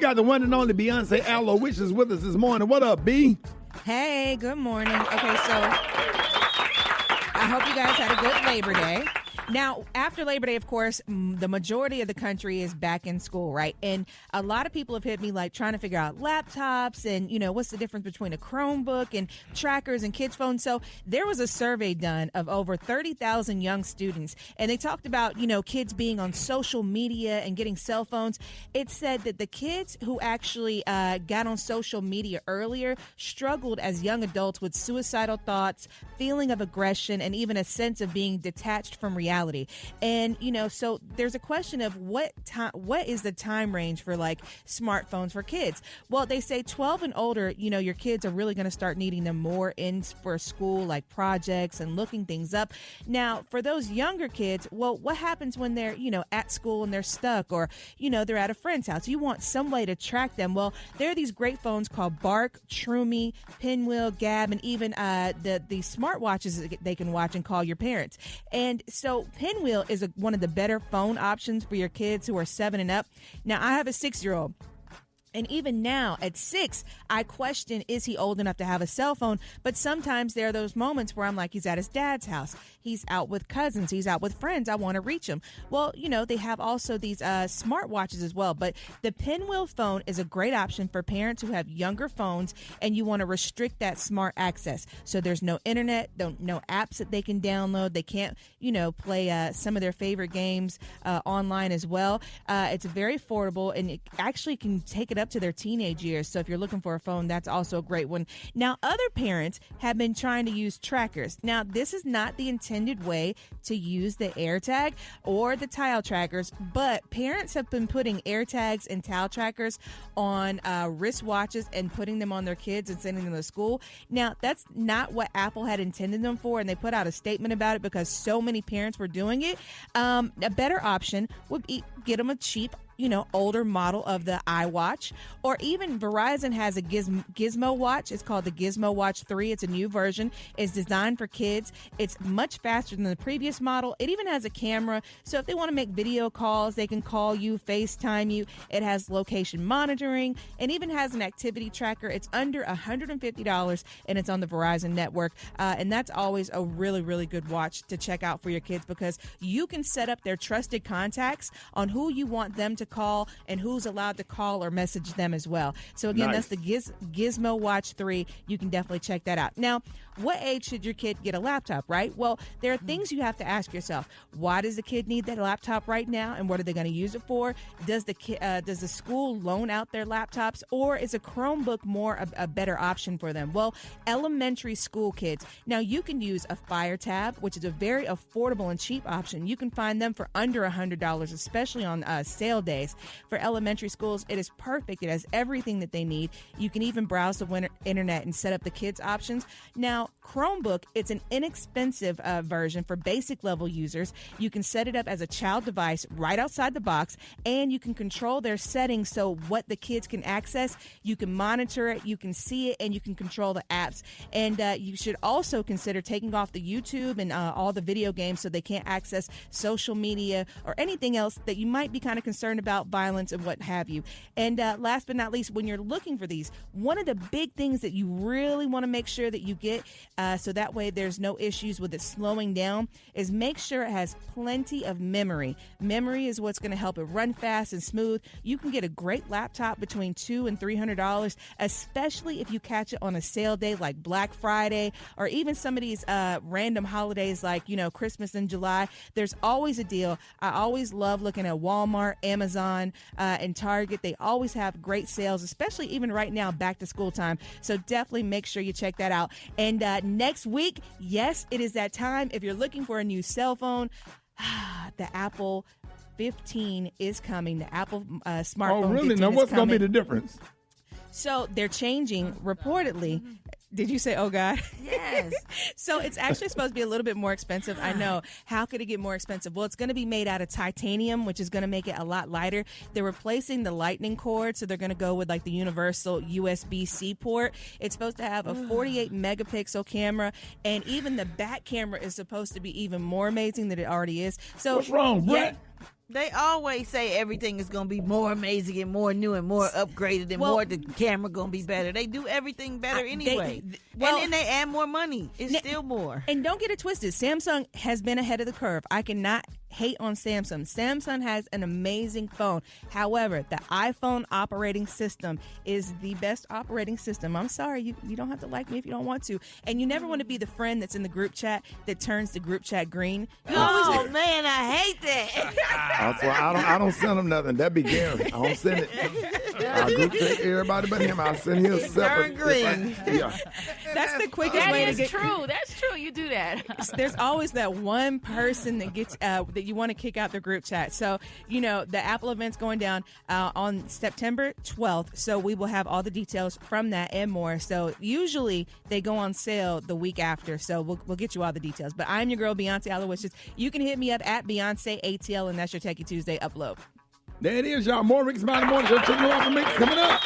got the one and only Beyonce Aloysius with us this morning. What up, B? Hey, good morning. Okay, so I hope you guys had a good Labor Day. Now, after Labor Day, of course, the majority of the country is back in school, right? And a lot of people have hit me like trying to figure out laptops and, what's the difference between a Chromebook and trackers and kids' phones. So there was a survey done of over 30,000 young students, and they talked about, kids being on social media and getting cell phones. It said that the kids who actually got on social media earlier struggled as young adults with suicidal thoughts, feeling of aggression, and even a sense of being detached from reality. And, so there's a question of what is the time range for like smartphones for kids? Well, they say 12 and older, your kids are really going to start needing them more for school, like projects and looking things up. Now, for those younger kids, well, what happens when they're, at school and they're stuck or, they're at a friend's house? You want some way to track them. Well, there are these great phones called Bark, Trumi, Pinwheel, Gab, and even the smartwatches that they can watch and call your parents. And so Pinwheel is one of the better phone options for your kids who are 7 and up. Now, I have a 6-year-old. And even now, at 6, I question, is he old enough to have a cell phone? But sometimes there are those moments where I'm like, he's at his dad's house. He's out with cousins. He's out with friends. I want to reach him. Well, they have also these smartwatches as well. But the Pinwheel phone is a great option for parents who have younger phones and you want to restrict that smart access. So there's no internet, no apps that they can download. They can't, play some of their favorite games online as well. It's very affordable, and it actually can take it up to their teenage years. So if you're looking for a phone, that's also a great one. Now, other parents have been trying to use trackers. Now, this is not the intended way to use the AirTag or the tile trackers, but parents have been putting AirTags and tile trackers on wristwatches and putting them on their kids and sending them to school. Now, that's not what Apple had intended them for, and they put out a statement about it because so many parents were doing it. A better option would be get them a cheap older model of the iWatch, or even Verizon has a Gizmo watch. It's called the Gizmo Watch 3. It's a new version. It's designed for kids. It's much faster than the previous model. It even has a camera, so if they want to make video calls, they can call you, FaceTime you. It has location monitoring and even has an activity tracker. It's under $150, and it's on the Verizon network, and that's always a really, really good watch to check out for your kids because you can set up their trusted contacts on who you want them to call and who's allowed to call or message them as well. So again, Nice. That's the Gizmo Watch 3. You can definitely check that out. Now, what age should your kid get a laptop, right? Well, there are things you have to ask yourself. Why does the kid need that laptop right now, and what are they going to use it for? Does the school loan out their laptops, or is a Chromebook more a better option for them? Well, elementary school kids. Now, you can use a Fire Tab, which is a very affordable and cheap option. You can find them for under $100, especially on sale days. For elementary schools, it is perfect. It has everything that they need. You can even browse the internet and set up the kids' options. Now, Chromebook, it's an inexpensive version for basic level users. You can set it up as a child device right outside the box, and you can control their settings so what the kids can access. You can monitor it, you can see it, and you can control the apps. And you should also consider taking off the YouTube and all the video games so they can't access social media or anything else that you might be kind of concerned about, violence and what have you. And last but not least, when you're looking for these, one of the big things that you really want to make sure that you get so that way there's no issues with it slowing down is make sure it has plenty of memory. Memory is what's going to help it run fast and smooth. You can get a great laptop between $200 and $300, especially if you catch it on a sale day like Black Friday or even some of these random holidays like, Christmas in July. There's always a deal. I always love looking at Walmart, Amazon, and Target. They always have great sales, especially even right now, back to school time. So definitely make sure you check that out. And next week, yes, it is that time. If you're looking for a new cell phone, the Apple 15 is coming. The Apple smartphone. Oh, really? 15 Now, is what's going to coming. be the difference? So they're changing, reportedly. Did you say, oh, God? Yes. So it's actually supposed to be a little bit more expensive. I know. How could it get more expensive? Well, it's going to be made out of titanium, which is going to make it a lot lighter. They're replacing the lightning cord, so they're going to go with like the universal USB-C port. It's supposed to have a 48 megapixel camera, and even the back camera is supposed to be even more amazing than it already is. So What's wrong, Brett? They always say everything is going to be more amazing and more new and more upgraded and more the camera going to be better. They do everything better anyway. And then they add more money. It's still more. And don't get it twisted. Samsung has been ahead of the curve. I cannot hate on Samsung. Samsung has an amazing phone. However, the iPhone operating system is the best operating system. I'm sorry. You don't have to like me if you don't want to. And you never want to be the friend that's in the group chat that turns the group chat green. Oh, man, I hate that. That's why I don't send him nothing. That'd be Gary. I don't send it. I group check everybody but him. I'll send him separate. Turn green. That's the quickest way to get. That's true. You do that. There's always that one person that gets that you want to kick out the group chat. So, the Apple event's going down on September 12th. So we will have all the details from that and more. So usually they go on sale the week after. So we'll get you all the details. But I'm your girl, Beyonce Aloysius. You can hit me up at Beyonce ATL, and that's your Techie Tuesday upload. There it is, y'all. More Rickey Smiley Morning Show. Chicken off the mix coming up.